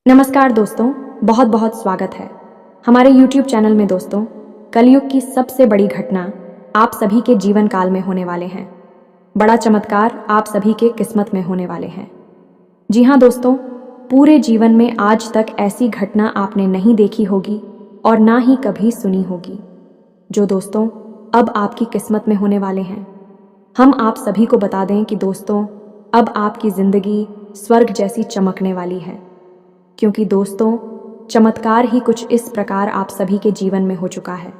नमस्कार दोस्तों, बहुत बहुत स्वागत है हमारे YouTube चैनल में। दोस्तों, कलयुग की सबसे बड़ी घटना आप सभी के जीवन काल में होने वाले हैं। बड़ा चमत्कार आप सभी के किस्मत में होने वाले हैं। जी हाँ दोस्तों, पूरे जीवन में आज तक ऐसी घटना आपने नहीं देखी होगी और ना ही कभी सुनी होगी, जो दोस्तों अब आपकी किस्मत में होने वाले हैं। हम आप सभी को बता दें कि दोस्तों, अब आपकी जिंदगी स्वर्ग जैसी चमकने वाली है, क्योंकि दोस्तों चमत्कार ही कुछ इस प्रकार आप सभी के जीवन में हो चुका है।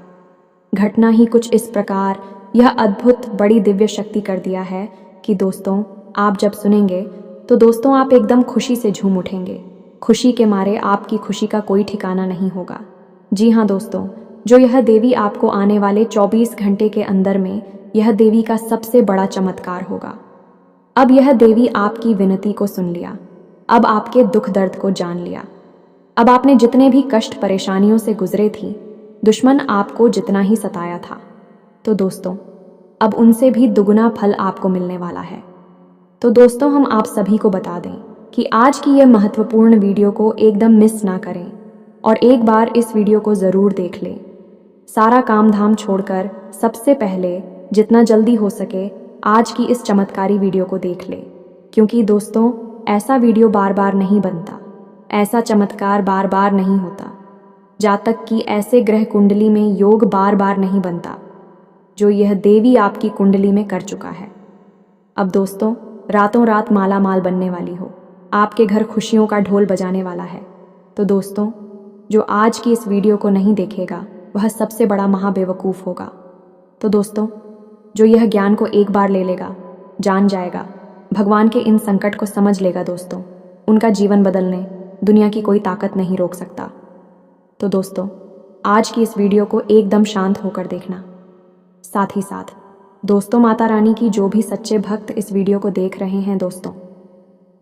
घटना ही कुछ इस प्रकार यह अद्भुत बड़ी दिव्य शक्ति कर दिया है कि दोस्तों आप जब सुनेंगे तो दोस्तों आप एकदम खुशी से झूम उठेंगे। खुशी के मारे आपकी खुशी का कोई ठिकाना नहीं होगा। जी हाँ दोस्तों, जो यह देवी आपको आने वाले 24 घंटे के अंदर में यह देवी का सबसे बड़ा चमत्कार होगा। अब यह देवी आपकी विनती को सुन लिया, अब आपके दुख दर्द को जान लिया। अब आपने जितने भी कष्ट परेशानियों से गुजरे थी, दुश्मन आपको जितना ही सताया था, तो दोस्तों अब उनसे भी दुगुना फल आपको मिलने वाला है। तो दोस्तों हम आप सभी को बता दें कि आज की यह महत्वपूर्ण वीडियो को एकदम मिस ना करें और एक बार इस वीडियो को ज़रूर देख लें। सारा काम धाम छोड़कर सबसे पहले जितना जल्दी हो सके आज की इस चमत्कारी वीडियो को देख लें, क्योंकि दोस्तों ऐसा वीडियो बार बार नहीं बनता, ऐसा चमत्कार बार बार नहीं होता, जब तक कि ऐसे ग्रह कुंडली में योग बार बार नहीं बनता जो यह देवी आपकी कुंडली में कर चुका है। अब दोस्तों रातों रात माला माल बनने वाली हो, आपके घर खुशियों का ढोल बजाने वाला है। तो दोस्तों जो आज की इस वीडियो को नहीं देखेगा वह सबसे बड़ा महाबेवकूफ़ होगा। तो दोस्तों जो यह ज्ञान को एक बार ले लेगा, जान जाएगा, भगवान के इन संकट को समझ लेगा, दोस्तों उनका जीवन बदलने दुनिया की कोई ताकत नहीं रोक सकता। तो दोस्तों आज की इस वीडियो को एकदम शांत होकर देखना। साथ ही साथ दोस्तों माता रानी की जो भी सच्चे भक्त इस वीडियो को देख रहे हैं, दोस्तों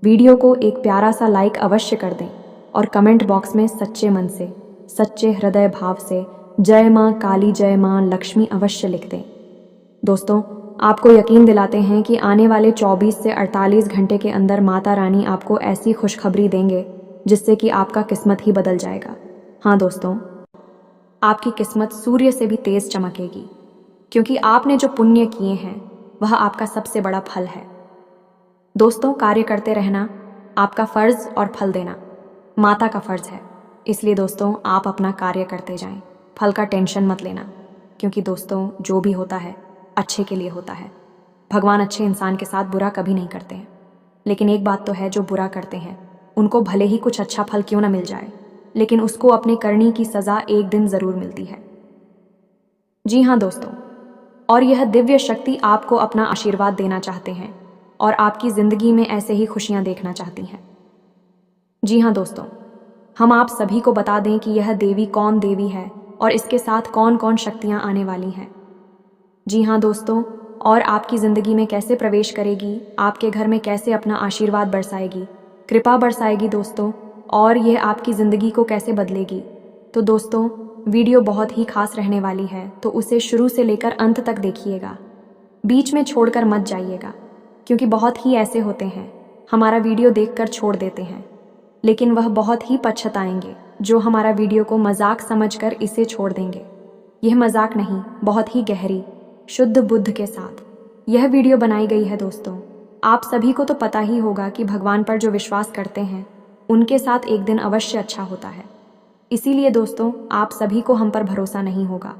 वीडियो को एक प्यारा सा लाइक अवश्य कर दें और कमेंट बॉक्स में सच्चे मन से, सच्चे हृदय भाव से जय माँ काली, जय माँ लक्ष्मी अवश्य लिख दें। दोस्तों आपको यकीन दिलाते हैं कि आने वाले 24 से 48 घंटे के अंदर माता रानी आपको ऐसी खुशखबरी देंगे जिससे कि आपका किस्मत ही बदल जाएगा। हाँ दोस्तों, आपकी किस्मत सूर्य से भी तेज चमकेगी, क्योंकि आपने जो पुण्य किए हैं वह आपका सबसे बड़ा फल है। दोस्तों कार्य करते रहना आपका फर्ज और फल देना माता का फर्ज है, इसलिए दोस्तों आप अपना कार्य करते जाएं, फल का टेंशन मत लेना, क्योंकि दोस्तों जो भी होता है अच्छे के लिए होता है। भगवान अच्छे इंसान के साथ बुरा कभी नहीं करते हैं, लेकिन एक बात तो है, जो बुरा करते हैं उनको भले ही कुछ अच्छा फल क्यों ना मिल जाए, लेकिन उसको अपने करनी की सज़ा एक दिन ज़रूर मिलती है। जी हाँ दोस्तों, और यह दिव्य शक्ति आपको अपना आशीर्वाद देना चाहते हैं और आपकी ज़िंदगी में ऐसे ही खुशियाँ देखना चाहती हैं। जी हाँ दोस्तों, हम आप सभी को बता दें कि यह देवी कौन देवी है और इसके साथ कौन कौन शक्तियाँ आने वाली हैं। जी हाँ दोस्तों, और आपकी ज़िंदगी में कैसे प्रवेश करेगी, आपके घर में कैसे अपना आशीर्वाद बरसाएगी, कृपा बरसाएगी दोस्तों, और यह आपकी ज़िंदगी को कैसे बदलेगी। तो दोस्तों वीडियो बहुत ही खास रहने वाली है, तो उसे शुरू से लेकर अंत तक देखिएगा, बीच में छोड़कर मत जाइएगा, क्योंकि बहुत ही ऐसे होते हैं हमारा वीडियो देखकर छोड़ देते हैं, लेकिन वह बहुत ही पछताएंगे जो हमारा वीडियो को मजाक समझकर इसे छोड़ देंगे। यह मजाक नहीं, बहुत ही गहरी शुद्ध बुद्ध के साथ यह वीडियो बनाई गई है। दोस्तों आप सभी को तो पता ही होगा कि भगवान पर जो विश्वास करते हैं उनके साथ एक दिन अवश्य अच्छा होता है। इसीलिए दोस्तों आप सभी को हम पर भरोसा नहीं होगा,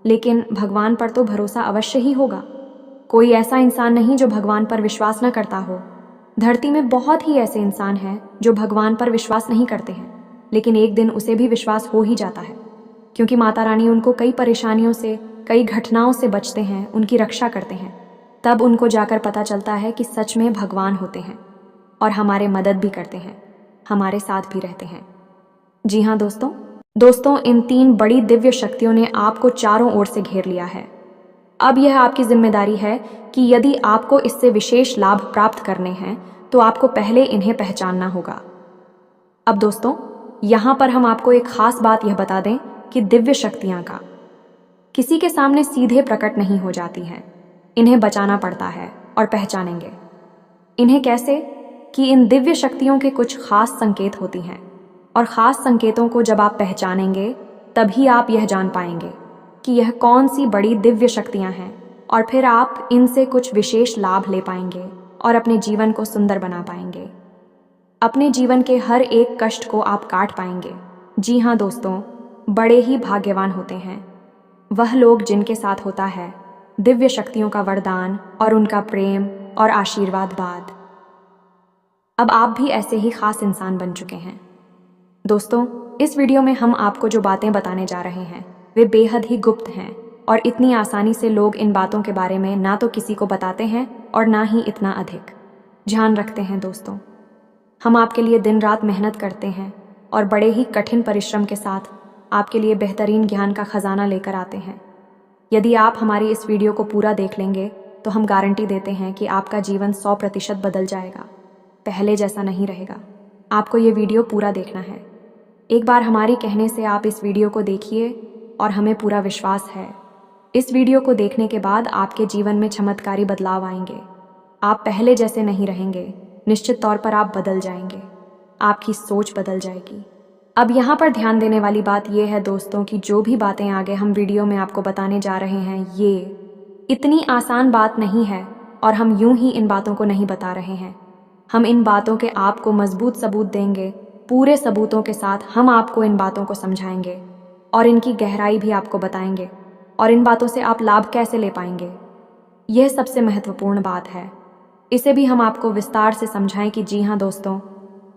लेकिन भगवान पर तो भरोसा अवश्य ही होगा। कोई ऐसा इंसान नहीं जो भगवान पर विश्वास न करता हो। धरती में बहुत ही ऐसे इंसान हैं जो भगवान पर विश्वास नहीं करते हैं, लेकिन एक दिन उसे भी विश्वास हो ही जाता है, क्योंकि माता रानी उनको कई परेशानियों से, कई घटनाओं से बचते हैं, उनकी रक्षा करते हैं। तब उनको जाकर पता चलता है कि सच में भगवान होते हैं और हमारे मदद भी करते हैं, हमारे साथ भी रहते हैं। जी हाँ दोस्तों इन 3 बड़ी दिव्य शक्तियों ने आपको चारों ओर से घेर लिया है। अब यह आपकी जिम्मेदारी है कि यदि आपको इससे विशेष लाभ प्राप्त करने हैं तो आपको पहले इन्हें पहचानना होगा। अब दोस्तों यहाँ पर हम आपको एक खास बात यह बता दें कि दिव्य शक्तियाँ का किसी के सामने सीधे प्रकट नहीं हो जाती हैं, इन्हें बचाना पड़ता है। और पहचानेंगे इन्हें कैसे, कि इन दिव्य शक्तियों के कुछ खास संकेत होती हैं और ख़ास संकेतों को जब आप पहचानेंगे तभी आप यह जान पाएंगे कि यह कौन सी बड़ी दिव्य शक्तियाँ हैं, और फिर आप इनसे कुछ विशेष लाभ ले पाएंगे और अपने जीवन को सुंदर बना पाएंगे। अपने जीवन के हर एक कष्ट को आप काट पाएंगे। जी हाँ दोस्तों, बड़े ही भाग्यवान होते हैं वह लोग जिनके साथ होता है दिव्य शक्तियों का वरदान और उनका प्रेम और आशीर्वाद बाद। अब आप भी ऐसे ही खास इंसान बन चुके हैं। दोस्तों, इस वीडियो में हम आपको जो बातें बताने जा रहे हैं वे बेहद ही गुप्त हैं, और इतनी आसानी से लोग इन बातों के बारे में ना तो किसी को बताते हैं और ना ही इतना अधिक ध्यान रखते हैं। दोस्तों, हम आपके लिए दिन रात मेहनत करते हैं और बड़े ही कठिन परिश्रम के साथ आपके लिए बेहतरीन ज्ञान का खजाना लेकर आते हैं। यदि आप हमारी इस वीडियो को पूरा देख लेंगे तो हम गारंटी देते हैं कि आपका जीवन 100% बदल जाएगा, पहले जैसा नहीं रहेगा। आपको ये वीडियो पूरा देखना है। एक बार हमारी कहने से आप इस वीडियो को देखिए और हमें पूरा विश्वास है इस वीडियो को देखने के बाद आपके जीवन में चमत्कारी बदलाव आएंगे। आप पहले जैसे नहीं रहेंगे, निश्चित तौर पर आप बदल जाएंगे, आपकी सोच बदल जाएगी। अब यहाँ पर ध्यान देने वाली बात यह है दोस्तों कि जो भी बातें आगे हम वीडियो में आपको बताने जा रहे हैं ये इतनी आसान बात नहीं है, और हम यूं ही इन बातों को नहीं बता रहे हैं। हम इन बातों के आपको मजबूत सबूत देंगे, पूरे सबूतों के साथ हम आपको इन बातों को समझाएंगे और इनकी गहराई भी आपको बताएंगे, और इन बातों से आप लाभ कैसे ले पाएंगे, यह सबसे महत्वपूर्ण बात है। इसे भी हम आपको विस्तार से समझाएं कि जी हाँ दोस्तों,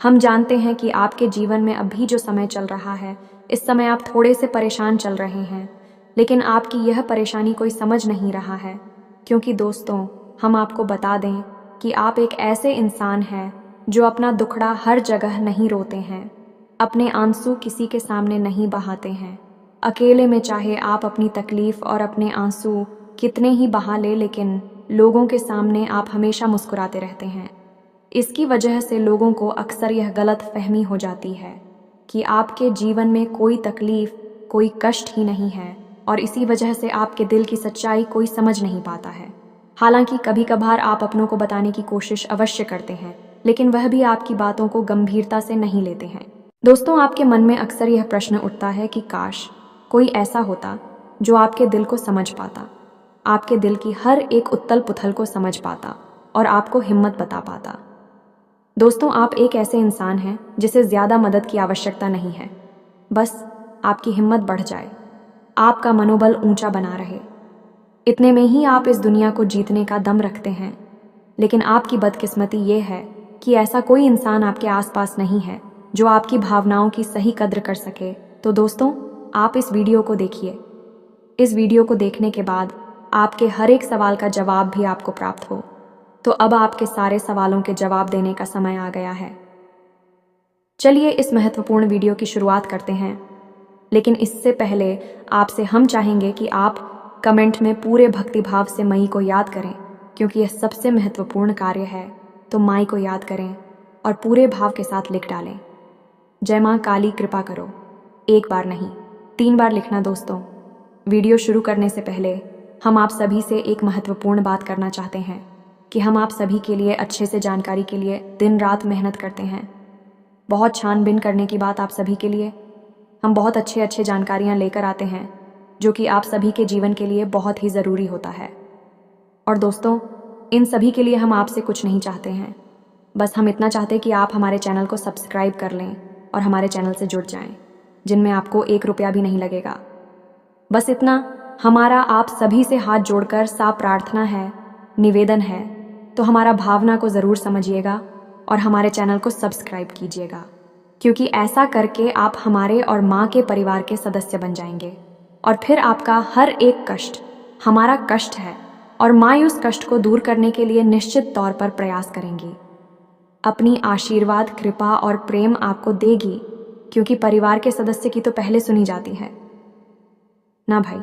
हम जानते हैं कि आपके जीवन में अभी जो समय चल रहा है इस समय आप थोड़े से परेशान चल रहे हैं, लेकिन आपकी यह परेशानी कोई समझ नहीं रहा है, क्योंकि दोस्तों हम आपको बता दें कि आप एक ऐसे इंसान हैं जो अपना दुखड़ा हर जगह नहीं रोते हैं, अपने आंसू किसी के सामने नहीं बहाते हैं। अकेले में चाहे आप अपनी तकलीफ और अपने आंसू कितने ही बहा ले, लेकिन लोगों के सामने आप हमेशा मुस्कुराते रहते हैं। इसकी वजह से लोगों को अक्सर यह गलत फहमी हो जाती है कि आपके जीवन में कोई तकलीफ, कोई कष्ट ही नहीं है, और इसी वजह से आपके दिल की सच्चाई कोई समझ नहीं पाता है। हालांकि कभी कभार आप अपनों को बताने की कोशिश अवश्य करते हैं, लेकिन वह भी आपकी बातों को गंभीरता से नहीं लेते हैं। दोस्तों, आपके मन में अक्सर यह प्रश्न उठता है कि काश कोई ऐसा होता जो आपके दिल को समझ पाता, आपके दिल की हर एक उथल पुथल को समझ पाता और आपको हिम्मत बता पाता। दोस्तों, आप एक ऐसे इंसान हैं जिसे ज़्यादा मदद की आवश्यकता नहीं है, बस आपकी हिम्मत बढ़ जाए, आपका मनोबल ऊंचा बना रहे। इतने में ही आप इस दुनिया को जीतने का दम रखते हैं। लेकिन आपकी बदकिस्मती ये है कि ऐसा कोई इंसान आपके आसपास नहीं है जो आपकी भावनाओं की सही कद्र कर सके। तो दोस्तों, आप इस वीडियो को देखिए। इस वीडियो को देखने के बाद आपके हर एक सवाल का जवाब भी आपको प्राप्त हो। तो अब आपके सारे सवालों के जवाब देने का समय आ गया है। चलिए इस महत्वपूर्ण वीडियो की शुरुआत करते हैं, लेकिन इससे पहले आपसे हम चाहेंगे कि आप कमेंट में पूरे भक्तिभाव से मई को याद करें, क्योंकि यह सबसे महत्वपूर्ण कार्य है। तो माई को याद करें और पूरे भाव के साथ लिख डालें, जय माँ काली कृपा करो। एक बार नहीं, 3 बार लिखना। दोस्तों, वीडियो शुरू करने से पहले हम आप सभी से एक महत्वपूर्ण बात करना चाहते हैं कि हम आप सभी के लिए अच्छे से जानकारी के लिए दिन रात मेहनत करते हैं। बहुत छानबीन करने की बात आप सभी के लिए, हम बहुत अच्छे जानकारियाँ लेकर आते हैं जो कि आप सभी के जीवन के लिए बहुत ही ज़रूरी होता है। और दोस्तों, इन सभी के लिए हम आपसे कुछ नहीं चाहते हैं, बस हम इतना चाहते कि आप हमारे चैनल को सब्सक्राइब कर लें और हमारे चैनल से जुड़ जाएं, जिनमें आपको 1 रुपया भी नहीं लगेगा। बस इतना हमारा आप सभी से हाथ जोड़कर साफ प्रार्थना है, निवेदन है। तो हमारा भावना को ज़रूर समझिएगा और हमारे चैनल को सब्सक्राइब कीजिएगा, क्योंकि ऐसा करके आप हमारे और माँ के परिवार के सदस्य बन जाएंगे, और फिर आपका हर एक कष्ट हमारा कष्ट है, और माँ उस कष्ट को दूर करने के लिए निश्चित तौर पर प्रयास करेंगी। अपनी आशीर्वाद, कृपा और प्रेम आपको देगी, क्योंकि परिवार के सदस्य की तो पहले सुनी जाती है ना भाई।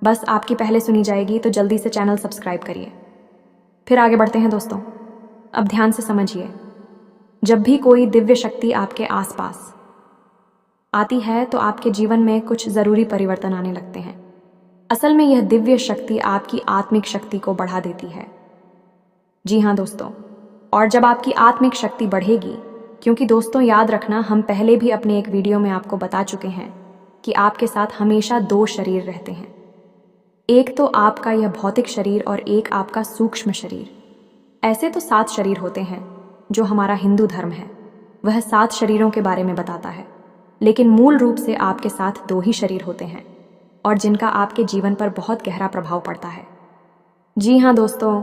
बस आपकी पहले सुनी जाएगी, तो जल्दी से चैनल सब्सक्राइब करिए। फिर आगे बढ़ते हैं दोस्तों। अब ध्यान से समझिए, जब भी कोई दिव्य शक्ति आपके आसपास आती है तो आपके जीवन में कुछ ज़रूरी परिवर्तन आने लगते हैं। असल में यह दिव्य शक्ति आपकी आत्मिक शक्ति को बढ़ा देती है। जी हाँ दोस्तों, और जब आपकी आत्मिक शक्ति बढ़ेगी क्योंकि दोस्तों याद रखना, हम पहले भी अपने एक वीडियो में आपको बता चुके हैं कि आपके साथ हमेशा दो शरीर रहते हैं। एक तो आपका यह भौतिक शरीर और एक आपका सूक्ष्म शरीर। ऐसे तो 7 शरीर होते हैं जो हमारा हिंदू धर्म है, वह 7 शरीरों के बारे में बताता है, लेकिन मूल रूप से आपके साथ 2 ही शरीर होते हैं और जिनका आपके जीवन पर बहुत गहरा प्रभाव पड़ता है। जी हाँ दोस्तों,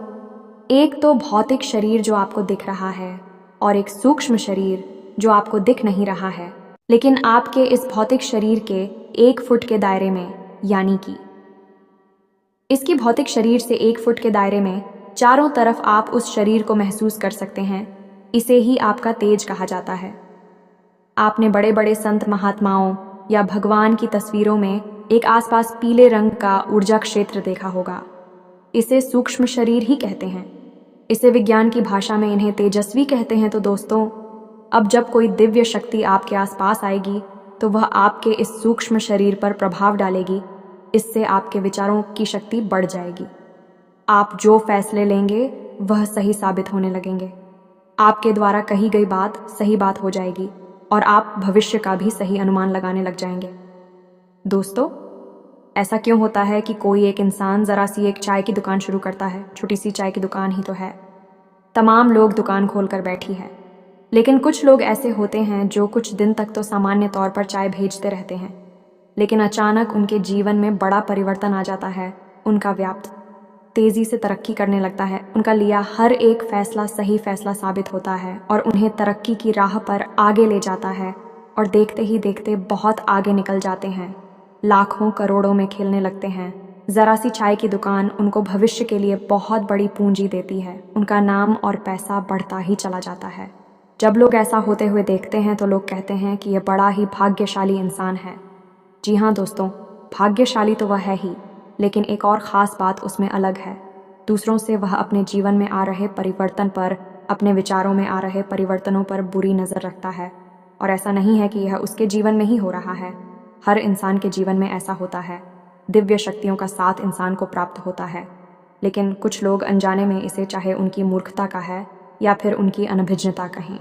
एक तो भौतिक शरीर जो आपको दिख रहा है और एक सूक्ष्म शरीर जो आपको दिख नहीं रहा है, लेकिन आपके इस भौतिक शरीर के 1 फुट के दायरे में, यानी कि इसकी भौतिक शरीर से 1 फुट के दायरे में चारों तरफ आप उस शरीर को महसूस कर सकते हैं। इसे ही आपका तेज कहा जाता है। आपने बड़े बड़े संत महात्माओं या भगवान की तस्वीरों में एक आसपास पीले रंग का ऊर्जा क्षेत्र देखा होगा। इसे सूक्ष्म शरीर ही कहते हैं। इसे विज्ञान की भाषा में इन्हें तेजस्वी कहते हैं। तो दोस्तों, अब जब कोई दिव्य शक्ति आपके आसपास आएगी तो वह आपके इस सूक्ष्म शरीर पर प्रभाव डालेगी। इससे आपके विचारों की शक्ति बढ़ जाएगी। आप जो फैसले लेंगे वह सही साबित होने लगेंगे। आपके द्वारा कही गई बात सही बात हो जाएगी और आप भविष्य का भी सही अनुमान लगाने लग जाएंगे। दोस्तों, ऐसा क्यों होता है कि कोई एक इंसान जरा सी एक चाय की दुकान शुरू करता है, छोटी सी चाय की दुकान ही तो है, तमाम लोग दुकान खोलकर बैठी है, लेकिन कुछ लोग ऐसे होते हैं जो कुछ दिन तक तो सामान्य तौर पर चाय भेजते रहते हैं, लेकिन अचानक उनके जीवन में बड़ा परिवर्तन आ जाता है। उनका व्यापार तेजी से तरक्की करने लगता है। उनका लिया हर एक फैसला सही फैसला साबित होता है और उन्हें तरक्की की राह पर आगे ले जाता है और देखते ही देखते बहुत आगे निकल जाते हैं। लाखों करोड़ों में खेलने लगते हैं। जरा सी चाय की दुकान उनको भविष्य के लिए बहुत बड़ी पूंजी देती है। उनका नाम और पैसा बढ़ता ही चला जाता है। जब लोग ऐसा होते हुए देखते हैं तो लोग कहते हैं कि यह बड़ा ही भाग्यशाली इंसान है। जी हाँ दोस्तों, भाग्यशाली तो वह है ही, लेकिन एक और ख़ास बात उसमें अलग है। दूसरों से वह अपने जीवन में आ रहे परिवर्तन पर, अपने विचारों में आ रहे परिवर्तनों पर बुरी नज़र रखता है। और ऐसा नहीं है कि यह उसके जीवन में ही हो रहा है, हर इंसान के जीवन में ऐसा होता है। दिव्य शक्तियों का साथ इंसान को प्राप्त होता है, लेकिन कुछ लोग अनजाने में इसे, चाहे उनकी मूर्खता का है या फिर उनकी अनभिज्ञता कहें,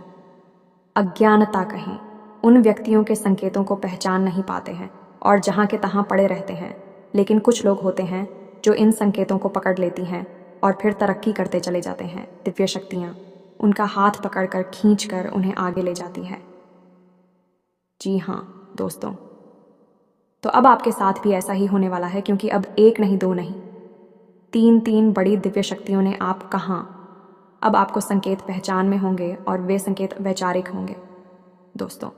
अज्ञानता कहें, उन व्यक्तियों के संकेतों को पहचान नहीं पाते हैं और जहाँ के तहाँ पड़े रहते हैं। लेकिन कुछ लोग होते हैं जो इन संकेतों को पकड़ लेती हैं और फिर तरक्की करते चले जाते हैं। दिव्य शक्तियाँ उनका हाथ पकड़कर खींचकर उन्हें आगे ले जाती है। जी हाँ दोस्तों, तो अब आपके साथ भी ऐसा ही होने वाला है, क्योंकि अब 1 नहीं 2 नहीं 3 बड़ी दिव्य शक्तियों ने आप कहाँ अब आपको संकेत पहचान में होंगे और वे संकेत वैचारिक होंगे। दोस्तों,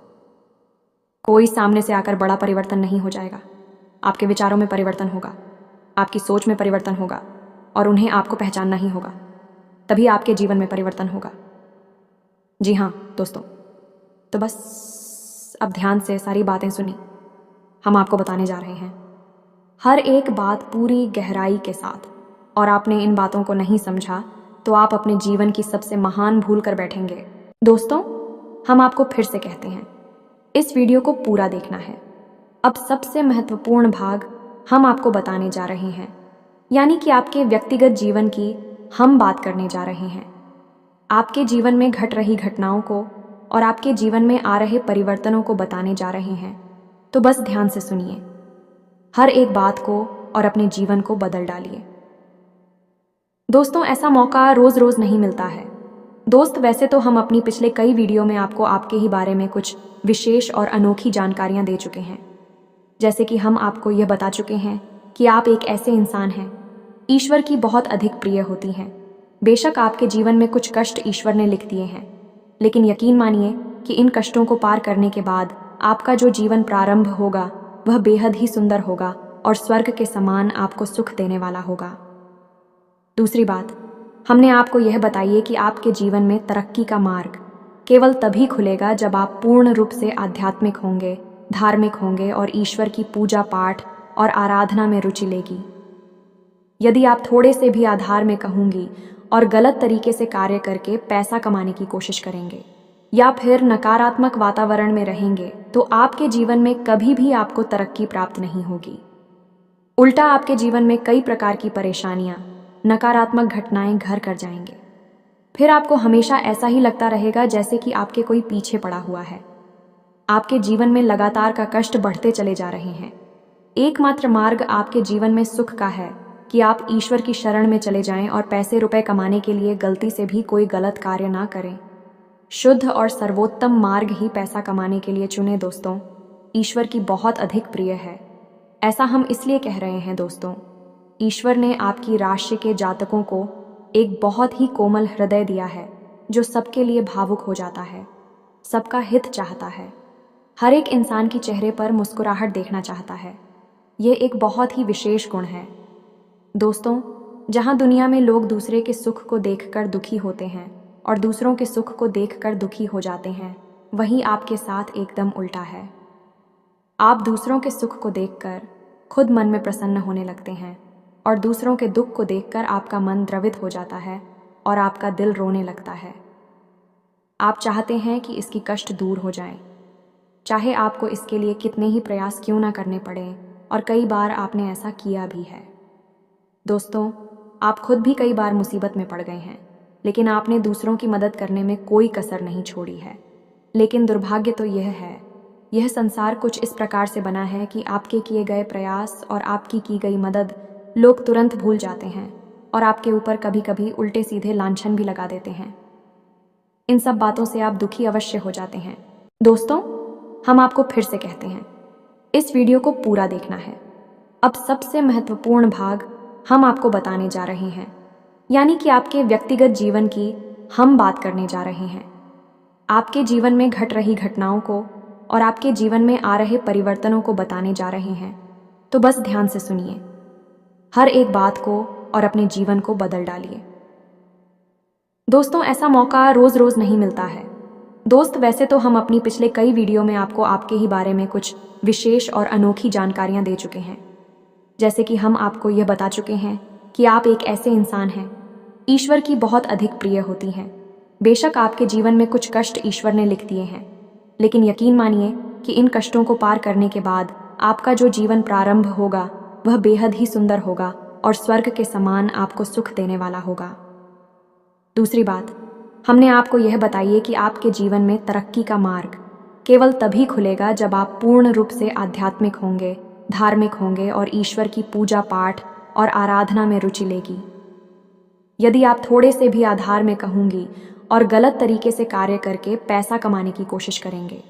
कोई सामने से आकर बड़ा परिवर्तन नहीं हो जाएगा। आपके विचारों में परिवर्तन होगा, आपकी सोच में परिवर्तन होगा और उन्हें आपको पहचानना ही होगा, तभी आपके जीवन में परिवर्तन होगा। जी हाँ दोस्तों, तो बस अब ध्यान से सारी बातें सुनी। हम आपको बताने जा रहे हैं हर एक बात पूरी गहराई के साथ, और आपने इन बातों को नहीं समझा तो आप अपने जीवन की सबसे महान भूल कर बैठेंगे। दोस्तों, हम आपको फिर से कहते हैं, इस वीडियो को पूरा देखना है। अब सबसे महत्वपूर्ण भाग हम आपको बताने जा रहे हैं, यानी कि आपके व्यक्तिगत जीवन की हम बात करने जा रहे हैं। आपके जीवन में घट रही घटनाओं को और आपके जीवन में आ रहे परिवर्तनों को बताने जा रहे हैं। तो बस ध्यान से सुनिए हर एक बात को और अपने जीवन को बदल डालिए। दोस्तों, ऐसा मौका रोज रोज नहीं मिलता है। दोस्त, वैसे तो हम अपनी पिछले कई वीडियो में आपको आपके ही बारे में कुछ विशेष और अनोखी जानकारियां दे चुके हैं। जैसे कि हम आपको यह बता चुके हैं कि आप एक ऐसे इंसान हैं ईश्वर की बहुत अधिक प्रिय होती हैं। बेशक आपके जीवन में कुछ कष्ट ईश्वर ने लिख दिए हैं, लेकिन यकीन मानिए कि इन कष्टों को पार करने के बाद आपका जो जीवन प्रारंभ होगा वह बेहद ही सुंदर होगा और स्वर्ग के समान आपको सुख देने वाला होगा। दूसरी बात, हमने आपको यह बताइए कि आपके जीवन में तरक्की का मार्ग केवल तभी खुलेगा जब आप पूर्ण रूप से आध्यात्मिक होंगे, धार्मिक होंगे और ईश्वर की पूजा पाठ और आराधना में रुचि लेगी। यदि आप थोड़े से भी अधार्मिक कहूंगी और गलत तरीके से कार्य करके पैसा कमाने की कोशिश करेंगे या फिर नकारात्मक वातावरण में रहेंगे, तो आपके जीवन में कभी भी आपको तरक्की प्राप्त नहीं होगी। उल्टा आपके जीवन में कई प्रकार की परेशानियां, नकारात्मक घटनाएं घर कर जाएंगे। फिर आपको हमेशा ऐसा ही लगता रहेगा जैसे कि आपके कोई पीछे पड़ा हुआ है। आपके जीवन में लगातार का कष्ट बढ़ते चले जा रहे हैं। एकमात्र मार्ग आपके जीवन में सुख का है कि आप ईश्वर की शरण में चले जाएं और पैसे रुपए कमाने के लिए गलती से भी कोई गलत कार्य ना करें। शुद्ध और सर्वोत्तम मार्ग ही पैसा कमाने के लिए चुने दोस्तों। ईश्वर की बहुत अधिक प्रिय है। ऐसा हम इसलिए कह रहे हैं दोस्तों। ईश्वर ने आपकी राशि के जातकों को एक बहुत ही कोमल हृदय दिया है जो सबके लिए भावुक हो जाता है, सबका हित चाहता है, हर एक इंसान की चेहरे पर मुस्कुराहट देखना चाहता है। ये एक बहुत ही विशेष गुण है दोस्तों। जहाँ दुनिया में लोग दूसरे के सुख को देखकर दुखी होते हैं और दूसरों के सुख को देखकर दुखी हो जाते हैं, वहीं आपके साथ एकदम उल्टा है। आप दूसरों के सुख को देखकर खुद मन में प्रसन्न होने लगते हैं और दूसरों के दुख को देखकर आपका मन द्रवित हो जाता है और आपका दिल रोने लगता है। आप चाहते हैं कि इसकी कष्ट दूर हो जाए, चाहे आपको इसके लिए कितने ही प्रयास क्यों ना करने पड़े, और कई बार आपने ऐसा किया भी है। दोस्तों, आप खुद भी कई बार मुसीबत में पड़ गए हैं, लेकिन आपने दूसरों की मदद करने में कोई कसर नहीं छोड़ी है। लेकिन दुर्भाग्य तो यह है, यह संसार कुछ इस प्रकार से बना है कि आपके किए गए प्रयास और आपकी की गई मदद लोग तुरंत भूल जाते हैं और आपके ऊपर कभी कभी उल्टे सीधे लांछन भी लगा देते हैं। इन सब बातों से आप दुखी अवश्य हो जाते हैं। दोस्तों, हम आपको फिर से कहते हैं, इस वीडियो को पूरा देखना है। अब सबसे महत्वपूर्ण भाग हम आपको बताने जा रहे हैं, यानी कि आपके व्यक्तिगत जीवन की हम बात करने जा रहे हैं। आपके जीवन में घट रही घटनाओं को और आपके जीवन में आ रहे परिवर्तनों को बताने जा रहे हैं। तो बस ध्यान से सुनिए हर एक बात को और अपने जीवन को बदल डालिए। दोस्तों, ऐसा मौका रोज रोज नहीं मिलता है। दोस्त, वैसे तो हम अपनी पिछले कई वीडियो में आपको आपके ही बारे में कुछ विशेष और अनोखी जानकारियां दे चुके हैं। जैसे कि हम आपको यह बता चुके हैं कि आप एक ऐसे इंसान हैं ईश्वर की बहुत अधिक प्रिय होती हैं। बेशक आपके जीवन में कुछ कष्ट ईश्वर ने लिख दिए हैं, लेकिन यकीन मानिए कि इन कष्टों को पार करने के बाद आपका जो जीवन प्रारंभ होगा वह बेहद ही सुंदर होगा और स्वर्ग के समान आपको सुख देने वाला होगा। दूसरी बात, हमने आपको यह बताइए कि आपके जीवन में तरक्की का मार्ग केवल तभी खुलेगा जब आप पूर्ण रूप से आध्यात्मिक होंगे, धार्मिक होंगे और ईश्वर की पूजा पाठ और आराधना में रुचि लेगी। यदि आप थोड़े से भी आधार में कहूंगी और गलत तरीके से कार्य करके पैसा कमाने की कोशिश करेंगे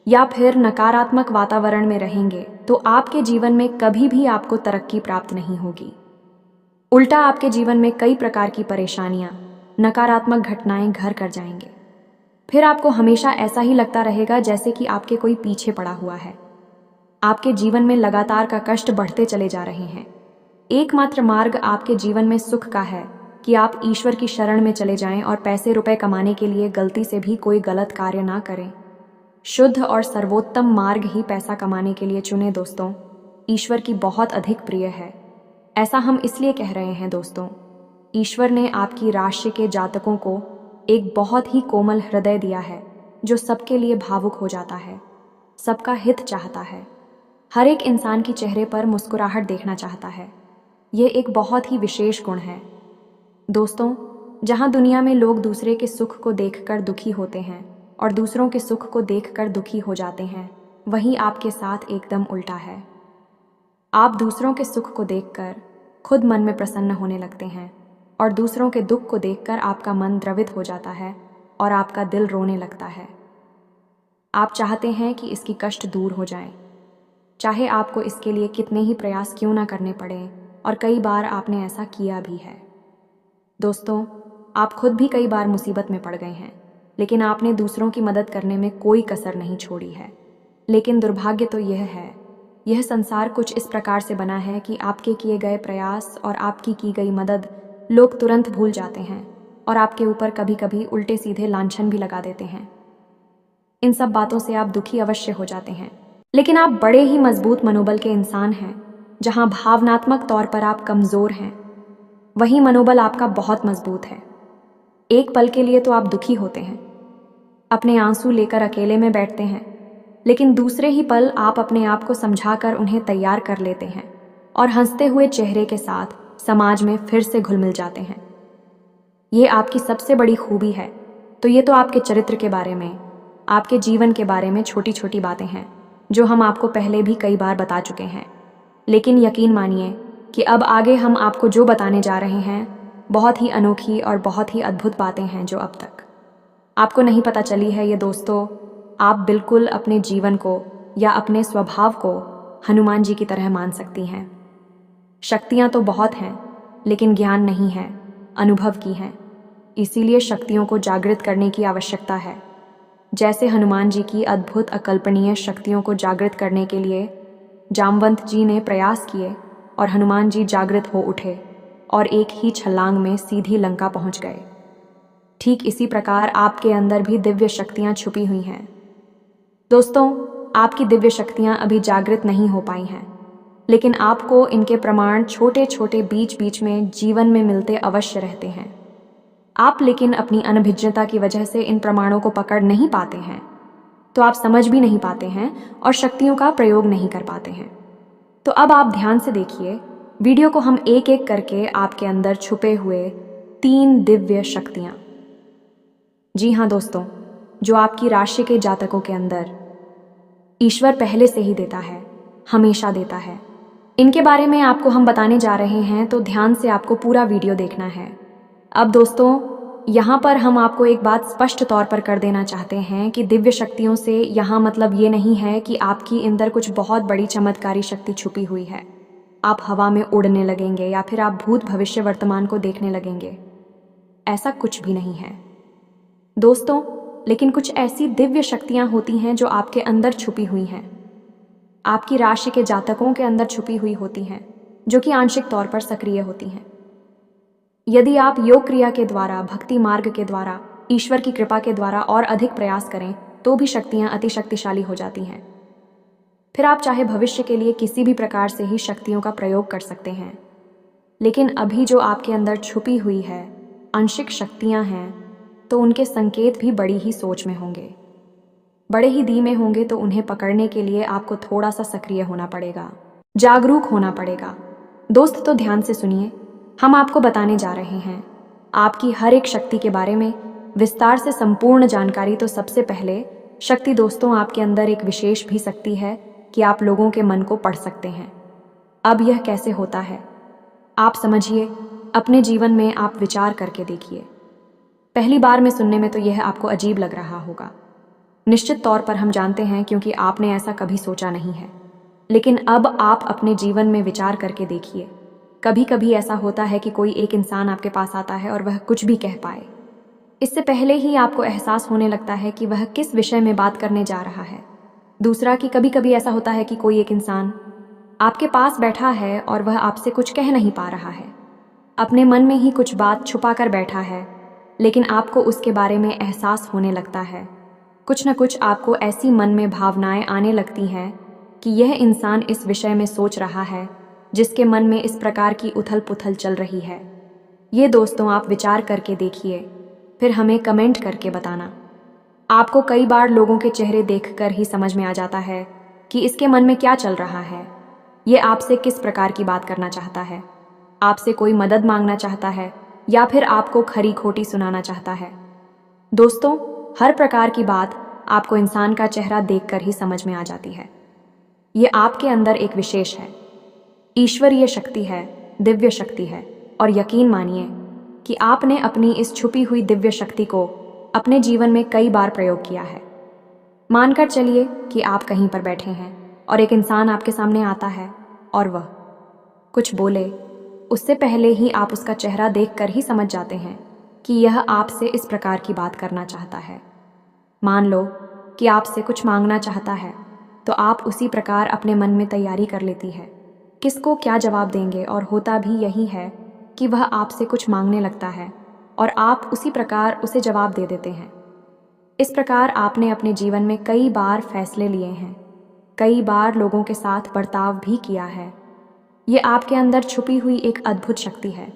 या फिर नकारात्मक वातावरण में रहेंगे, तो आपके जीवन में कभी भी आपको तरक्की प्राप्त नहीं होगी। उल्टा आपके जीवन में कई प्रकार की परेशानियां, नकारात्मक घटनाएं घर कर जाएंगे। फिर आपको हमेशा ऐसा ही लगता रहेगा जैसे कि आपके कोई पीछे पड़ा हुआ है। आपके जीवन में लगातार का कष्ट बढ़ते चले जा रहे हैं। एकमात्र मार्ग आपके जीवन में सुख का है कि आप ईश्वर की शरण में चले जाएं और पैसे रुपए कमाने के लिए गलती से भी कोई गलत कार्य ना करें। शुद्ध और सर्वोत्तम मार्ग ही पैसा कमाने के लिए चुने दोस्तों। ईश्वर की बहुत अधिक प्रिय है। ऐसा हम इसलिए कह रहे हैं दोस्तों। ईश्वर ने आपकी राशि के जातकों को एक बहुत ही कोमल हृदय दिया है जो सबके लिए भावुक हो जाता है, सबका हित चाहता है, हर एक इंसान की चेहरे पर मुस्कुराहट देखना चाहता है। ये एक बहुत ही विशेष गुण है दोस्तों। जहाँ दुनिया में लोग दूसरे के सुख को देखकर दुखी होते हैं और दूसरों के सुख को देखकर दुखी हो जाते हैं, वहीं आपके साथ एकदम उल्टा है। आप दूसरों के सुख को देखकर खुद मन में प्रसन्न होने लगते हैं और दूसरों के दुख को देखकर आपका मन द्रवित हो जाता है और आपका दिल रोने लगता है। आप चाहते हैं कि इसकी कष्ट दूर हो जाए, चाहे आपको इसके लिए कितने ही प्रयास क्यों ना करने पड़े, और कई बार आपने ऐसा किया भी है। दोस्तों, आप खुद भी कई बार मुसीबत में पड़ गए हैं, लेकिन आपने दूसरों की मदद करने में कोई कसर नहीं छोड़ी है। लेकिन दुर्भाग्य तो यह है, यह संसार कुछ इस प्रकार से बना है कि आपके किए गए प्रयास और आपकी की गई मदद लोग तुरंत भूल जाते हैं और आपके ऊपर कभी कभी उल्टे सीधे लांछन भी लगा देते हैं। इन सब बातों से आप दुखी अवश्य हो जाते हैं, लेकिन आप बड़े ही मजबूत मनोबल के इंसान हैं। जहां भावनात्मक तौर पर आप कमजोर हैं, वहीं मनोबल आपका बहुत मजबूत है। एक पल के लिए तो आप दुखी होते हैं, अपने आंसू लेकर अकेले में बैठते हैं, लेकिन दूसरे ही पल आप अपने आप को समझाकर उन्हें तैयार कर लेते हैं और हंसते हुए चेहरे के साथ समाज में फिर से घुल मिल जाते हैं। ये आपकी सबसे बड़ी खूबी है। तो ये तो आपके चरित्र के बारे में, आपके जीवन के बारे में छोटी छोटी बातें हैं जो हम आपको पहले भी कई बार बता चुके हैं। लेकिन यकीन मानिए कि अब आगे हम आपको जो बताने जा रहे हैं बहुत ही अनोखी और बहुत ही अद्भुत बातें हैं जो अब तक आपको नहीं पता चली है। ये दोस्तों, आप बिल्कुल अपने जीवन को या अपने स्वभाव को हनुमान जी की तरह मान सकती हैं। शक्तियाँ तो बहुत हैं, लेकिन ज्ञान नहीं है, अनुभव की हैं। इसीलिए शक्तियों को जागृत करने की आवश्यकता है। जैसे हनुमान जी की अद्भुत अकल्पनीय शक्तियों को जागृत करने के लिए जामवंत जी ने प्रयास किए और हनुमान जी जागृत हो उठे और एक ही छलांग में सीधी लंका पहुंच गए। ठीक इसी प्रकार आपके अंदर भी दिव्य शक्तियां छुपी हुई हैं। दोस्तों, आपकी दिव्य शक्तियां अभी जागृत नहीं हो पाई हैं, लेकिन आपको इनके प्रमाण छोटे छोटे बीच बीच में जीवन में मिलते अवश्य रहते हैं। आप लेकिन अपनी अनभिज्ञता की वजह से इन प्रमाणों को पकड़ नहीं पाते हैं, तो आप समझ भी नहीं पाते हैं और शक्तियों का प्रयोग नहीं कर पाते हैं। तो अब आप ध्यान से देखिए वीडियो को, हम एक एक करके आपके अंदर छुपे हुए 3 दिव्य शक्तियां। जी हाँ दोस्तों, जो आपकी राशि के जातकों के अंदर ईश्वर पहले से ही देता है, हमेशा देता है। इनके बारे में आपको हम बताने जा रहे हैं, तो ध्यान से आपको पूरा वीडियो देखना है। अब दोस्तों, यहाँ पर हम आपको एक बात स्पष्ट तौर पर कर देना चाहते हैं कि दिव्य शक्तियों से यहाँ मतलब ये नहीं है कि आपकी अंदर कुछ बहुत बड़ी चमत्कारी शक्ति छुपी हुई है, आप हवा में उड़ने लगेंगे या फिर आप भूत भविष्य वर्तमान को देखने लगेंगे। ऐसा कुछ भी नहीं है दोस्तों। लेकिन कुछ ऐसी दिव्य शक्तियाँ होती हैं जो आपके अंदर छुपी हुई हैं, आपकी राशि के जातकों के अंदर छुपी हुई होती हैं, जो कि आंशिक तौर पर सक्रिय होती हैं। यदि आप योग क्रिया के द्वारा, भक्ति मार्ग के द्वारा, ईश्वर की कृपा के द्वारा और अधिक प्रयास करें तो भी शक्तियां अति शक्तिशाली हो जाती हैं। फिर आप चाहे भविष्य के लिए किसी भी प्रकार से ही शक्तियों का प्रयोग कर सकते हैं। लेकिन अभी जो आपके अंदर छुपी हुई है आंशिक शक्तियां हैं, तो उनके संकेत भी बड़ी ही सोच में होंगे, बड़े ही धीमे होंगे। तो उन्हें पकड़ने के लिए आपको थोड़ा सा सक्रिय होना पड़ेगा, जागरूक होना पड़ेगा। दोस्त, तो ध्यान से सुनिए, हम आपको बताने जा रहे हैं आपकी हर एक शक्ति के बारे में विस्तार से संपूर्ण जानकारी। तो सबसे पहले शक्ति दोस्तों, आपके अंदर एक विशेष भी शक्ति है कि आप लोगों के मन को पढ़ सकते हैं। अब यह कैसे होता है आप समझिए, अपने जीवन में आप विचार करके देखिए। पहली बार में सुनने में तो यह आपको अजीब लग रहा होगा, निश्चित तौर पर हम जानते हैं, क्योंकि आपने ऐसा कभी सोचा नहीं है। लेकिन अब आप अपने जीवन में विचार करके देखिए। कभी कभी ऐसा होता है कि कोई एक इंसान आपके पास आता है और वह कुछ भी कह पाए, इससे पहले ही आपको एहसास होने लगता है कि वह किस विषय में बात करने जा रहा है। दूसरा कि कभी कभी ऐसा होता है कि कोई एक इंसान आपके पास बैठा है और वह आपसे कुछ कह नहीं पा रहा है, अपने मन में ही कुछ बात छुपा कर बैठा है, लेकिन आपको उसके बारे में एहसास होने लगता है। कुछ न कुछ आपको ऐसी मन में भावनाएं आने लगती हैं कि यह इंसान इस विषय में सोच रहा है, जिसके मन में इस प्रकार की उथल पुथल चल रही है। ये दोस्तों, आप विचार करके देखिए, फिर हमें कमेंट करके बताना। आपको कई बार लोगों के चेहरे देखकर ही समझ में आ जाता है कि इसके मन में क्या चल रहा है, ये आपसे किस प्रकार की बात करना चाहता है, आपसे कोई मदद मांगना चाहता है या फिर आपको खरी खोटी सुनाना चाहता है। दोस्तों, हर प्रकार की बात आपको इंसान का चेहरा देखकर ही समझ में आ जाती है। ये आपके अंदर एक विशेष है, ईश्वरीय शक्ति है, दिव्य शक्ति है। और यकीन मानिए कि आपने अपनी इस छुपी हुई दिव्य शक्ति को अपने जीवन में कई बार प्रयोग किया है। मानकर चलिए कि आप कहीं पर बैठे हैं और एक इंसान आपके सामने आता है और वह कुछ बोले, उससे पहले ही आप उसका चेहरा देखकर ही समझ जाते हैं कि यह आपसे इस प्रकार की बात करना चाहता है। मान लो कि आपसे कुछ मांगना चाहता है, तो आप उसी प्रकार अपने मन में तैयारी कर लेती है किसको क्या जवाब देंगे, और होता भी यही है कि वह आपसे कुछ मांगने लगता है और आप उसी प्रकार उसे जवाब दे देते हैं। इस प्रकार आपने अपने जीवन में कई बार फैसले लिए हैं, कई बार लोगों के साथ बर्ताव भी किया है। ये आपके अंदर छुपी हुई एक अद्भुत शक्ति है,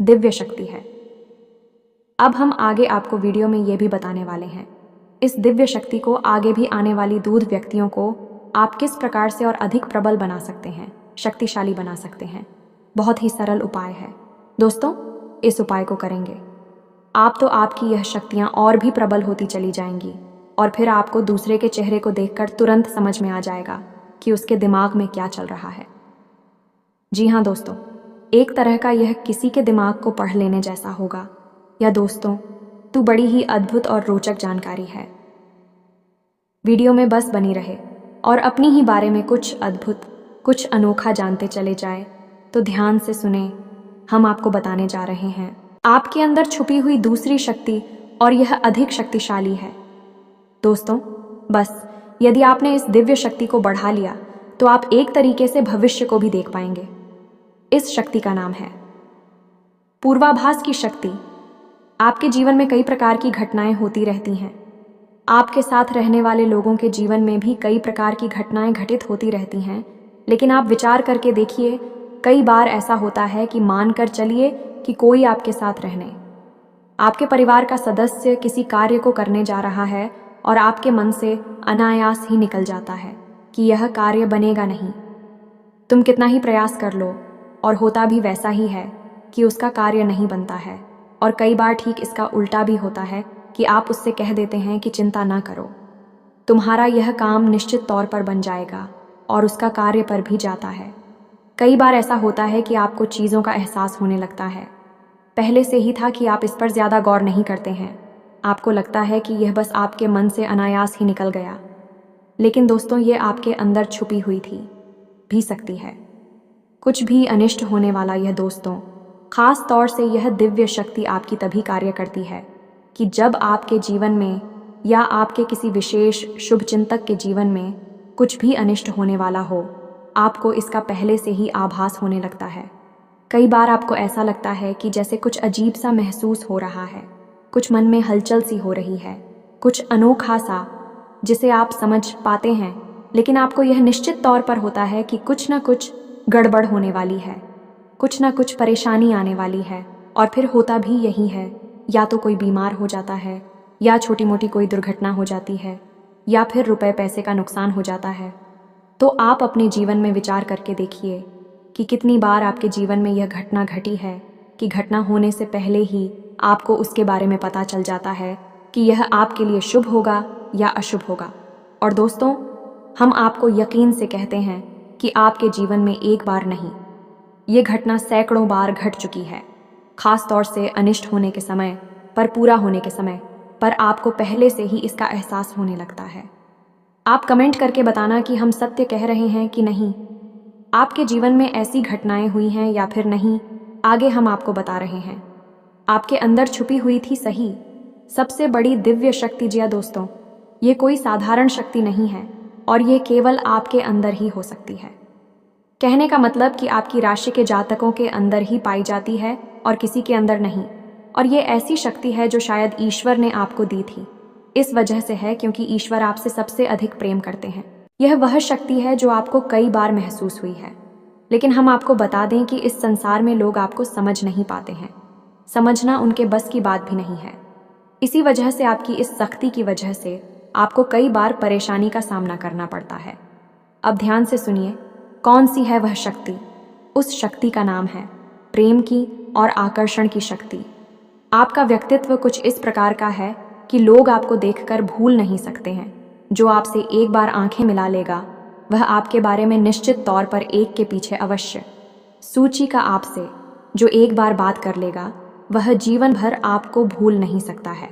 दिव्य शक्ति है। अब हम आगे आपको वीडियो में ये भी बताने वाले हैं, इस दिव्य शक्ति को आगे भी आने वाली दूध व्यक्तियों को आप किस प्रकार से और अधिक प्रबल बना सकते हैं, शक्तिशाली बना सकते हैं। बहुत ही सरल उपाय है दोस्तों, इस उपाय को करेंगे आप तो आपकी यह शक्तियाँ और भी प्रबल होती चली जाएंगी और फिर आपको दूसरे के चेहरे को देखकर तुरंत समझ में आ जाएगा कि उसके दिमाग में क्या चल रहा है। जी हाँ दोस्तों, एक तरह का यह किसी के दिमाग को पढ़ लेने जैसा होगा। या दोस्तों, तू बड़ी ही अद्भुत और रोचक जानकारी है। वीडियो में बस बनी रहे और अपनी ही बारे में कुछ अद्भुत, कुछ अनोखा जानते चले जाए। तो ध्यान से सुने, हम आपको बताने जा रहे हैं आपके अंदर छुपी हुई दूसरी शक्ति, और यह अधिक शक्तिशाली है। दोस्तों, बस यदि आपने इस दिव्य शक्ति को बढ़ा लिया तो आप एक तरीके से भविष्य को भी देख पाएंगे। इस शक्ति का नाम है पूर्वाभास की शक्ति। आपके जीवन में कई प्रकार की घटनाएं होती रहती हैं। आपके साथ रहने वाले लोगों के जीवन में भी कई प्रकार की घटनाएं घटित होती रहती हैं, लेकिन आप विचार करके देखिए, कई बार ऐसा होता है कि मानकर चलिए कि कोई आपके साथ रहने, आपके परिवार का सदस्य किसी कार्य को करने जा रहा है और आपके मन से अनायास ही निकल जाता है कि यह कार्य बनेगा नहीं। तुम कितना ही प्रयास कर लो और होता भी वैसा ही है कि उसका कार्य नहीं बनता है। और कई बार ठीक इसका उल्टा भी होता है कि आप उससे कह देते हैं कि चिंता ना करो, तुम्हारा यह काम निश्चित तौर पर बन जाएगा, और उसका कार्य पर भी जाता है। कई बार ऐसा होता है कि आपको चीज़ों का एहसास होने लगता है, पहले से ही था कि आप इस पर ज़्यादा गौर नहीं करते हैं। आपको लगता है कि यह बस आपके मन से अनायास ही निकल गया, लेकिन दोस्तों, ये आपके अंदर छुपी हुई थी भी सकती है। कुछ भी अनिष्ट होने वाला यह दोस्तों, खास तौर से यह दिव्य शक्ति आपकी तभी कार्य करती है कि जब आपके जीवन में या आपके किसी विशेष शुभ चिंतक के जीवन में कुछ भी अनिष्ट होने वाला हो, आपको इसका पहले से ही आभास होने लगता है। कई बार आपको ऐसा लगता है कि जैसे कुछ अजीब सा महसूस हो रहा है, कुछ मन में हलचल सी हो रही है, कुछ अनोखा सा जिसे आप समझ पाते हैं, लेकिन आपको यह निश्चित तौर पर होता है कि कुछ ना कुछ गड़बड़ होने वाली है, कुछ ना कुछ परेशानी आने वाली है। और फिर होता भी यही है, या तो कोई बीमार हो जाता है, या छोटी मोटी कोई दुर्घटना हो जाती है, या फिर रुपए पैसे का नुकसान हो जाता है। तो आप अपने जीवन में विचार करके देखिए कि कितनी बार आपके जीवन में यह घटना घटी है कि घटना होने से पहले ही आपको उसके बारे में पता चल जाता है कि यह आपके लिए शुभ होगा या अशुभ होगा। और दोस्तों, हम आपको यकीन से कहते हैं कि आपके जीवन में एक बार नहीं, ये घटना सैकड़ों बार घट चुकी है। खास तौर से अनिष्ट होने के समय पर, पूरा होने के समय पर आपको पहले से ही इसका एहसास होने लगता है। आप कमेंट करके बताना कि हम सत्य कह रहे हैं कि नहीं। आपके जीवन में ऐसी घटनाएं हुई हैं या फिर नहीं, आगे हम आपको बता रहे हैं। आपके अंदर छुपी हुई थी सही सबसे बड़ी दिव्य शक्ति। जी दोस्तों, ये कोई साधारण शक्ति नहीं है, और ये केवल आपके अंदर ही हो सकती है। कहने का मतलब कि आपकी राशि के जातकों के अंदर ही पाई जाती है और किसी के अंदर नहीं। और ये ऐसी शक्ति है जो शायद ईश्वर ने आपको दी थी। इस वजह से है क्योंकि ईश्वर आपसे सबसे अधिक प्रेम करते हैं। यह वह शक्ति है जो आपको कई बार महसूस हुई है, लेकिन हम आपको बता दें कि इस संसार में लोग आपको समझ नहीं पाते हैं। समझना उनके बस की बात भी नहीं है। इसी वजह से आपकी इस शक्ति की वजह से आपको कई बार परेशानी का सामना करना पड़ता है। अब ध्यान से सुनिए, कौन सी है वह शक्ति। उस शक्ति का नाम है प्रेम की और आकर्षण की शक्ति। आपका व्यक्तित्व कुछ इस प्रकार का है कि लोग आपको देखकर भूल नहीं सकते हैं। जो आपसे एक बार आंखें मिला लेगा, वह आपके बारे में निश्चित तौर पर एक के पीछे अवश्य सूची का आपसे जो एक बार बात कर लेगा, वह जीवन भर आपको भूल नहीं सकता है।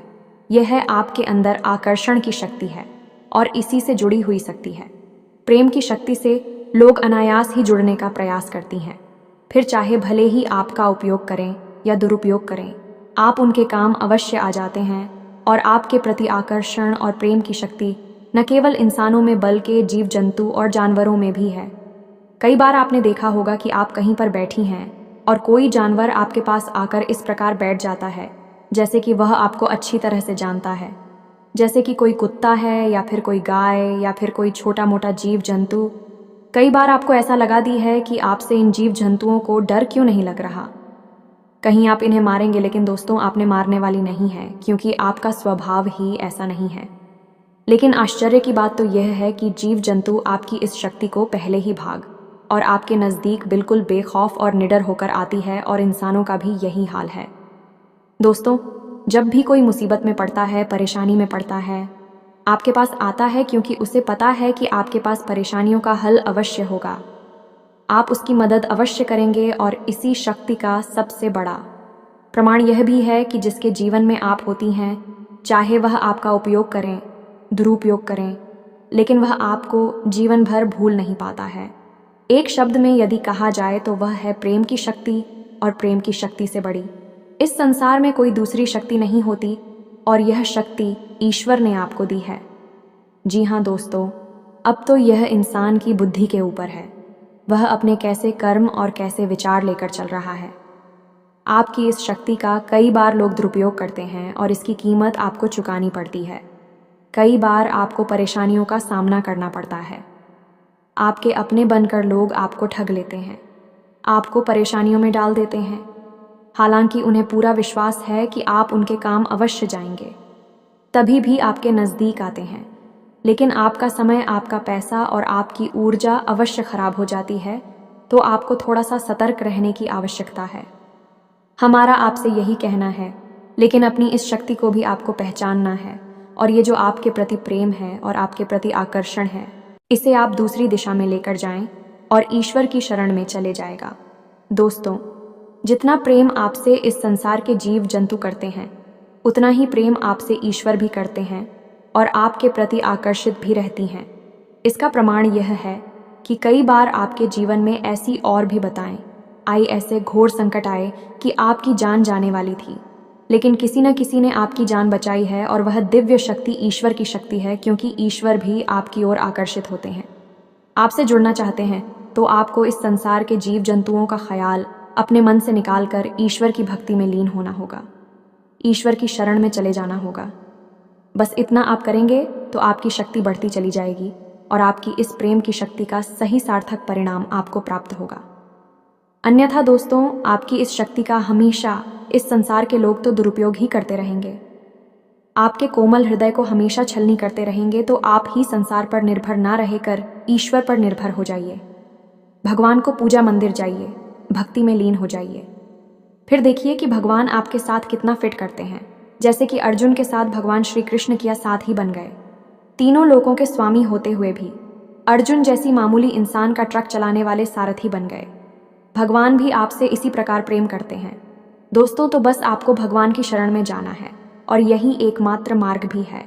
यह है आपके अंदर आकर्षण की शक्ति है और इसी से जुड़ी हुई शक्ति है। प्रेम की शक्ति से लोग अनायास ही जुड़ने का प्रयास करती हैं, फिर चाहे भले ही आपका उपयोग करें या दुरुपयोग करें, आप उनके काम अवश्य आ जाते हैं। और आपके प्रति आकर्षण और प्रेम की शक्ति न केवल इंसानों में बल्कि जीव जंतु और जानवरों में भी है। कई बार आपने देखा होगा कि आप कहीं पर बैठी हैं और कोई जानवर आपके पास आकर इस प्रकार बैठ जाता है जैसे कि वह आपको अच्छी तरह से जानता है, जैसे कि कोई कुत्ता है या फिर कोई गाय या फिर कोई छोटा मोटा जीव जंतु। कई बार आपको ऐसा लगा दी है कि आपसे इन जीव जंतुओं को डर क्यों नहीं लग रहा, कहीं आप इन्हें मारेंगे। लेकिन दोस्तों, आपने मारने वाली नहीं है, क्योंकि आपका स्वभाव ही ऐसा नहीं है। लेकिन आश्चर्य की बात तो यह है कि जीव जंतु आपकी इस शक्ति को पहले ही भाग और आपके नज़दीक बिल्कुल बेखौफ और निडर होकर आती है, और इंसानों का भी यही हाल है। दोस्तों, जब भी कोई मुसीबत में पड़ता है, परेशानी में पड़ता है, आपके पास आता है क्योंकि उसे पता है कि आपके पास परेशानियों का हल अवश्य होगा। आप उसकी मदद अवश्य करेंगे और इसी शक्ति का सबसे बड़ा प्रमाण यह भी है कि जिसके जीवन में आप होती हैं, चाहे वह आपका उपयोग करें, दुरुपयोग करें, लेकिन वह आपको जीवन भर भूल नहीं पाता है। एक शब्द में यदि कहा जाए तो वह है प्रेम की शक्ति, और प्रेम की शक्ति से बड़ी इस संसार में कोई दूसरी शक्ति नहीं होती, और यह शक्ति ईश्वर ने आपको दी है। जी हाँ दोस्तों, अब तो यह इंसान की बुद्धि के ऊपर है, वह अपने कैसे कर्म और कैसे विचार लेकर चल रहा है। आपकी इस शक्ति का कई बार लोग दुरुपयोग करते हैं और इसकी कीमत आपको चुकानी पड़ती है। कई बार आपको परेशानियों का सामना करना पड़ता है। आपके अपने बनकर लोग आपको ठग लेते हैं, आपको परेशानियों में डाल देते हैं, हालांकि उन्हें पूरा विश्वास है कि आप उनके काम अवश्य जाएंगे, तभी भी आपके नज़दीक आते हैं। लेकिन आपका समय, आपका पैसा और आपकी ऊर्जा अवश्य खराब हो जाती है, तो आपको थोड़ा सा सतर्क रहने की आवश्यकता है। हमारा आपसे यही कहना है, लेकिन अपनी इस शक्ति को भी आपको पहचानना है, और ये जो आपके प्रति प्रेम है और आपके प्रति आकर्षण है, इसे आप दूसरी दिशा में लेकर जाएं और ईश्वर की शरण में चले जाएगा। दोस्तों, जितना प्रेम आपसे इस संसार के जीव जंतु करते हैं, उतना ही प्रेम आपसे ईश्वर भी करते हैं और आपके प्रति आकर्षित भी रहती हैं। इसका प्रमाण यह है कि कई बार आपके जीवन में ऐसी और भी बताएं आई, ऐसे घोर संकट आए कि आपकी जान जाने वाली थी, लेकिन किसी न किसी ने आपकी जान बचाई है, और वह दिव्य शक्ति ईश्वर की शक्ति है, क्योंकि ईश्वर भी आपकी ओर आकर्षित होते हैं। आपसे जुड़ना चाहते हैं तो आपको इस संसार के जीव जंतुओं का ख्याल अपने मन से निकालकर ईश्वर की भक्ति में लीन होना होगा, ईश्वर की शरण में चले जाना होगा। बस इतना आप करेंगे तो आपकी शक्ति बढ़ती चली जाएगी और आपकी इस प्रेम की शक्ति का सही सार्थक परिणाम आपको प्राप्त होगा। अन्यथा दोस्तों, आपकी इस शक्ति का हमेशा इस संसार के लोग तो दुरुपयोग ही करते रहेंगे। आपके कोमल हृदय को हमेशा छलनी करते रहेंगे, तो आप ही संसार पर निर्भर ना रहकर ईश्वर पर निर्भर हो जाइए। भगवान को पूजा मंदिर जाइए, भक्ति में लीन हो जाइए। फिर देखिए कि भगवान आपके साथ कितना फिट करते हैं। जैसे कि अर्जुन के साथ भगवान श्री कृष्ण किया साथ ही बन गए। तीनों लोकों के स्वामी होते हुए भी अर्जुन जैसी मामूली इंसान का ट्रक चलाने वाले सारथी बन गए। भगवान भी आपसे इसी प्रकार प्रेम करते हैं। दोस्तों, तो बस आपको भगवान की शरण में जाना है, और यही एकमात्र मार्ग भी है।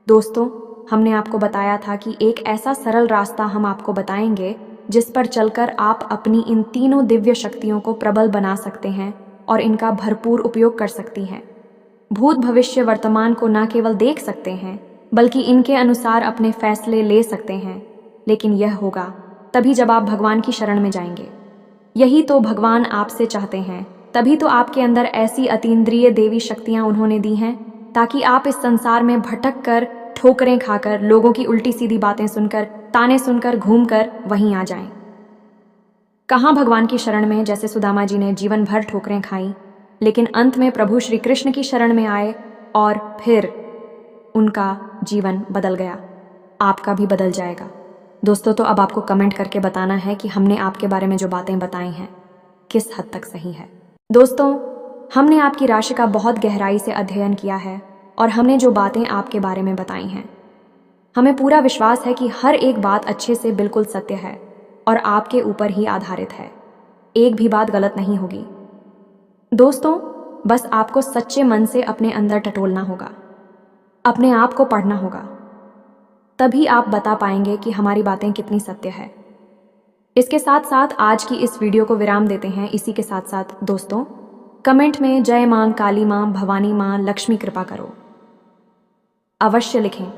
दोस्तों, हमने आपको बताया था कि एक ऐसा सरल रास्ता हम आपको बताएंगे जिस पर चलकर आप अपनी इन तीनों दिव्य शक्तियों को प्रबल बना सकते हैं और इनका भरपूर उपयोग कर सकती हैं। भूत, भविष्य, वर्तमान को न केवल देख सकते हैं बल्कि इनके अनुसार अपने फैसले ले सकते हैं। लेकिन यह होगा तभी जब आप भगवान की शरण में जाएंगे। यही तो भगवान आपसे चाहते हैं, तभी तो आपके अंदर ऐसी अतीन्द्रिय देवी शक्तियां उन्होंने दी हैं, ताकि आप इस संसार में भटक कर, ठोकरें खाकर, लोगों की उल्टी सीधी बातें सुनकर, ताने सुनकर, घूमकर वहीं आ जाएं। कहाँ भगवान की शरण में, जैसे सुदामा जी ने जीवन भर ठोकरें खाई, लेकिन अंत में प्रभु श्री कृष्ण की शरण में आए और फिर उनका जीवन बदल गया। आपका भी बदल जाएगा। दोस्तों, तो अब आपको कमेंट करके बताना है कि हमने आपके बारे में जो बातें बताई हैं किस हद तक सही है। दोस्तों, हमने आपकी राशि का बहुत गहराई से अध्ययन किया है और हमने जो बातें आपके बारे में बताई हैं, हमें पूरा विश्वास है कि हर एक बात अच्छे से बिल्कुल सत्य है और आपके ऊपर ही आधारित है। एक भी बात गलत नहीं होगी। दोस्तों, बस आपको सच्चे मन से अपने अंदर टटोलना होगा, अपने आप को पढ़ना होगा, तभी आप बता पाएंगे कि हमारी बातें कितनी सत्य है। इसके साथ साथ आज की इस वीडियो को विराम देते हैं। इसी के साथ साथ दोस्तों, कमेंट में जय मां काली मां, भवानी मां, लक्ष्मी कृपा करो अवश्य लिखें।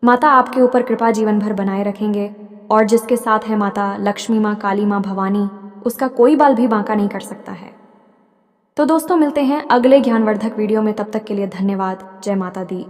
माता आपके ऊपर कृपा जीवन भर बनाए रखेंगे, और जिसके साथ है माता लक्ष्मी मां, काली मां, भवानी, उसका कोई बाल भी बांका नहीं कर सकता है। तो दोस्तों, मिलते हैं अगले ज्ञानवर्धक वीडियो में। तब तक के लिए धन्यवाद। जय माता दी।